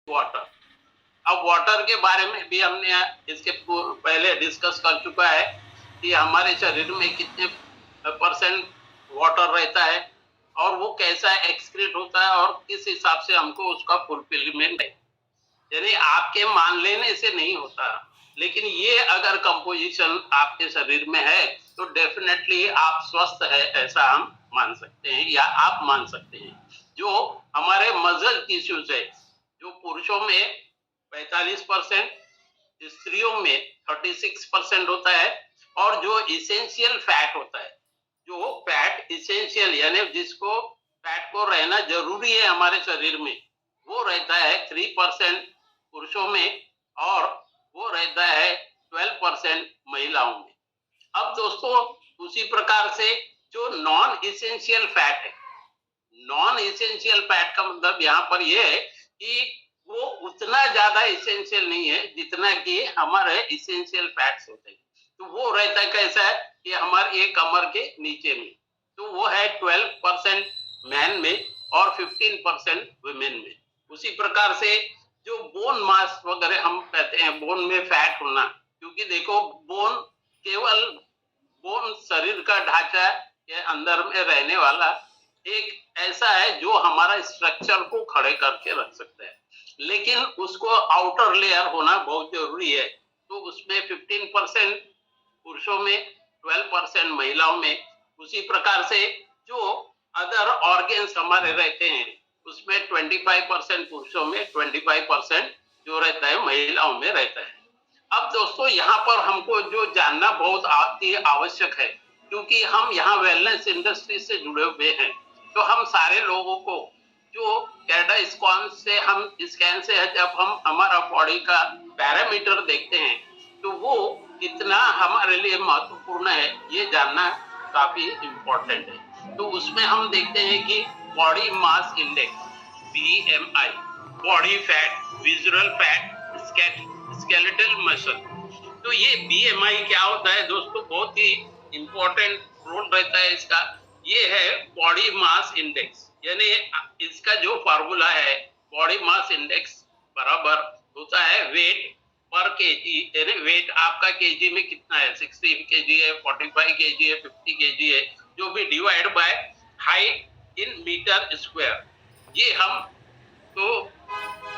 Water. अब water के बारे में भी हमने इसके पहले डिस्कस कर चुका है कि हमारे शरीर में कितने परसेंट वाटर रहता है और वो कैसा एक्सक्रीट होता है और किस हिसाब से हमको उसका फुलफिलमेंट है। यानी आपके मान लेने से नहीं होता, लेकिन ये अगर कंपोजिशन आपके शरीर में है तो डेफिनेटली आप स्वस्थ है ऐसा हम मान सकते हैं या आप मान सकते हैं। जो हमारे मसल टिश्यूज है, जो पुरुषों में 45%, स्त्रियों में 36% होता है, और जो इसेंशियल फैट होता है, जो फैट इसेंशियल यानी जिसको फैट को रहना जरूरी है हमारे शरीर में, वो रहता है 3% पुरुषों में और वो रहता है 12% महिलाओं में। अब दोस्तों उसी प्रकार से जो नॉन इसेंशियल फैट है, नॉन इसेंशियल फैट का मतलब यहाँ पर यह है कि वो उतना ज्यादा इसेंशियल नहीं है जितना कि हमारे इसेंशियल फैट्स होते हैं। तो वो रहता है कैसा है कि हमारे ये कमर के नीचे में, तो वो है 12% मैन में और 15% वुमेन में। उसी प्रकार से जो बोन मास वगैरह हम कहते हैं, बोन में फैट होना, क्योंकि देखो बोन केवल बोन शरीर का ढांचा के अंदर में रहने वाला एक ऐसा है जो हमारा स्ट्रक्चर को खड़े करके रख सकता है, लेकिन उसको आउटर लेयर होना बहुत जरूरी है। तो उसमें 15% पुरुषों में, 12% महिलाओं में। उसी प्रकार से जो अदर ऑर्गेन्स हमारे रहते हैं उसमें 25% पुरुषों में, 25% जो रहता है महिलाओं में रहता है। अब दोस्तों यहाँ पर हमको जो जानना बहुत अति आवश्यक है, क्योंकि हम यहाँ वेलनेस इंडस्ट्री से जुड़े हुए हैं, तो हम सारे लोगों को जो कैडा स्कॉन से हम स्कैन से जब हम हमारा बॉडी का पैरामीटर देखते हैं तो वो कितना हमारे लिए महत्वपूर्ण है ये जानना काफी इम्पोर्टेंट है। तो उसमें हम देखते हैं कि body mass index BMI, body fat, visual fat, skeletal muscle. तो ये BMI क्या होता है दोस्तों, बहुत ही इंपॉर्टेंट रोल रहता है इसका। ये है बॉडी मास इंडेक्स, यानी इसका जो फॉर्मूला है बॉडी मास इंडेक्स बराबर होता है वेट पर केजी, यानी वेट आपका केजी में कितना है, 60 केजी है, 45 केजी है, 50 केजी है, जो भी divide by height in metre square. ये हम तो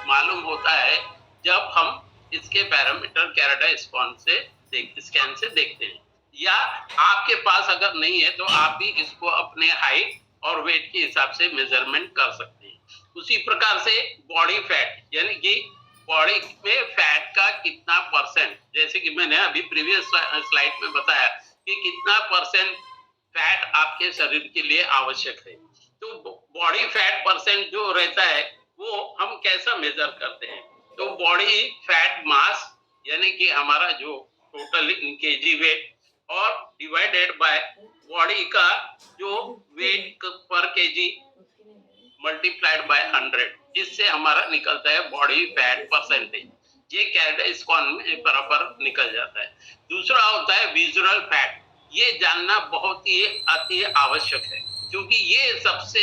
मालूम होता है जब हम इसके पैरामीटर कैराडा स्कैन से देखते हैं, या आपके पास अगर नहीं है तो आप भी इसको अपने हाइट और वेट के हिसाब से मेजरमेंट कर सकते हैं। उसी प्रकार से बॉडी फैट, यानी कि बॉडी में फैट का कितना परसेंट, जैसे कि मैंने अभी प्रीवियस स्लाइड में बताया कि कितना परसेंट फैट आपके शरीर के लिए आवश्यक है। तो बॉडी फैट परसेंट जो रहता है वो हम कैसा मेजर करते हैं, तो बॉडी फैट मास यानी कि हमारा जो टोटल इन केजी वेट और डिवाइडेड बाय बॉडी का जो वेट पर केजी मल्टीप्लाइड बाय 100, इससे हमारा निकलता है बॉडी फैट परसेंटेज। ये कैरेडा स्कॉन में बराबर निकल जाता है। दूसरा होता है विजुअल फैट। ये जानना बहुत ही अति आवश्यक है, क्योंकि ये सबसे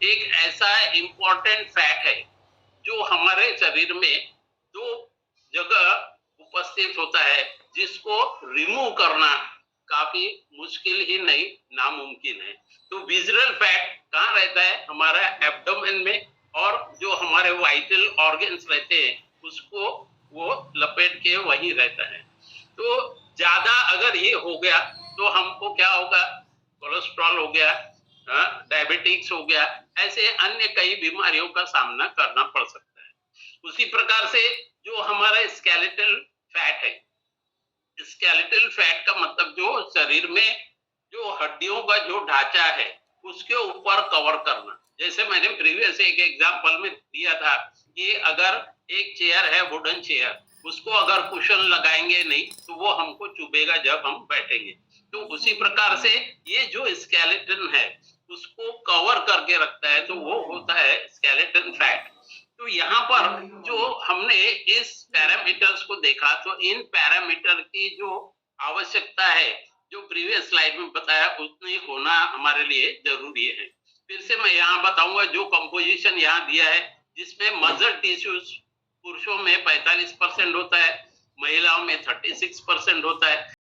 एक ऐसा इम्पोर्टेंट फैट है जो हमारे शरीर में दो जगह उपस्थित होता है, जिसको रिमूव करना काफी मुश्किल ही नहीं नामुमकिन है। तो विजुअल फैट कहाँ रहता है, हमारा एब्डोमेन में, और जो हमारे वाइटल ऑर्गन्स रहते हैं उसको वो लपेट के वही रहता है। तो ज्यादा अगर ये हो गया तो हमको क्या होगा, कोलेस्ट्रॉल हो गया, डायबिटिक्स हो गया, ऐसे अन्य कई बीमारियों का सामना करना पड़ सकता है। उसी प्रकार से जो हमारा स्केलेटल फैट है, स्केलेटल फैट का मतलब जो शरीर में जो हड्डियों का जो ढांचा है उसके ऊपर कवर करना। जैसे मैंने प्रीवियस एक एग्जांपल में दिया था कि अगर एक चेयर है, वुडन चेयर, उसको अगर कुशन लगाएंगे नहीं तो वो हमको चुभेगा जब हम बैठेंगे। तो उसी प्रकार से ये जो स्केलेटन है उसको कवर करके रखता है, तो वो होता है स्केलेटन फैट। तो यहाँ पर जो हमने इस पैरामीटर्स को देखा, तो इन पैरामीटर की जो आवश्यकता है जो प्रीवियस स्लाइड में बताया उतनी होना हमारे लिए जरूरी है। फिर से मैं यहाँ बताऊंगा जो कंपोजिशन यहाँ दिया है, जिसमें मसल टिश्यूज पुरुषों में 45% होता है, महिलाओं में 36% होता है।